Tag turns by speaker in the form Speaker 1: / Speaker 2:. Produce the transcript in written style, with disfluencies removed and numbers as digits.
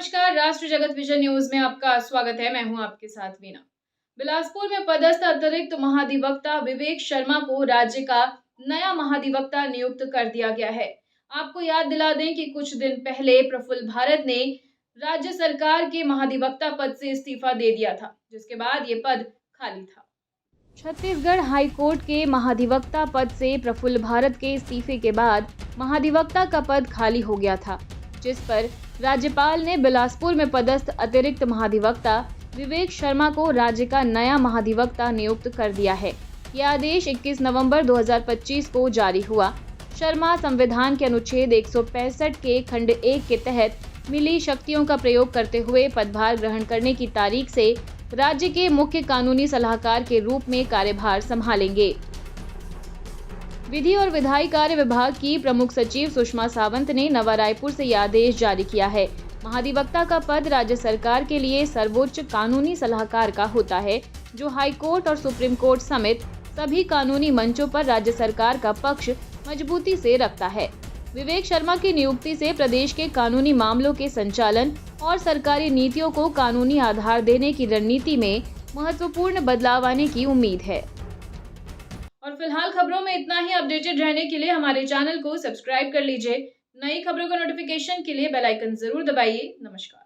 Speaker 1: नमस्कार, राष्ट्र जगत विजन न्यूज में आपका स्वागत है। मैं हूं आपके साथ वीना। बिलासपुर में पदस्थ अतिरिक्त महाधिवक्ता विवेक शर्मा को राज्य का नया महाधिवक्ता नियुक्त कर दिया गया है। आपको याद दिला दें कि कुछ दिन पहले प्रफुल्ल भारत ने राज्य सरकार के महाधिवक्ता पद से इस्तीफा दे दिया था, जिसके बाद ये पद खाली था। छत्तीसगढ़ हाई कोर्ट के महाधिवक्ता पद से प्रफुल्ल भारत के इस्तीफे के बाद महाधिवक्ता का पद खाली हो गया था, जिस पर राज्यपाल ने बिलासपुर में पदस्थ अतिरिक्त महाधिवक्ता विवेक शर्मा को राज्य का नया महाधिवक्ता नियुक्त कर दिया है। यह आदेश 21 नवंबर 2025 को जारी हुआ। शर्मा संविधान के अनुच्छेद 165 के खंड 1 के तहत मिली शक्तियों का प्रयोग करते हुए पदभार ग्रहण करने की तारीख से राज्य के मुख्य कानूनी सलाहकार के रूप में कार्यभार संभालेंगे। विधि और विधायी कार्य विभाग की प्रमुख सचिव सुषमा सावंत ने नवा रायपुर से यह आदेश जारी किया है। महाधिवक्ता का पद राज्य सरकार के लिए सर्वोच्च कानूनी सलाहकार का होता है, जो हाई कोर्ट और सुप्रीम कोर्ट समेत सभी कानूनी मंचों पर राज्य सरकार का पक्ष मजबूती से रखता है। विवेक शर्मा की नियुक्ति से प्रदेश के कानूनी मामलों के संचालन और सरकारी नीतियों को कानूनी आधार देने की रणनीति में महत्वपूर्ण बदलाव आने की उम्मीद है। और फिलहाल खबरों में इतना ही। अपडेटेड रहने के लिए हमारे चैनल को सब्सक्राइब कर लीजिए। नई खबरों का नोटिफिकेशन के लिए बेल आइकन जरूर दबाइए। नमस्कार।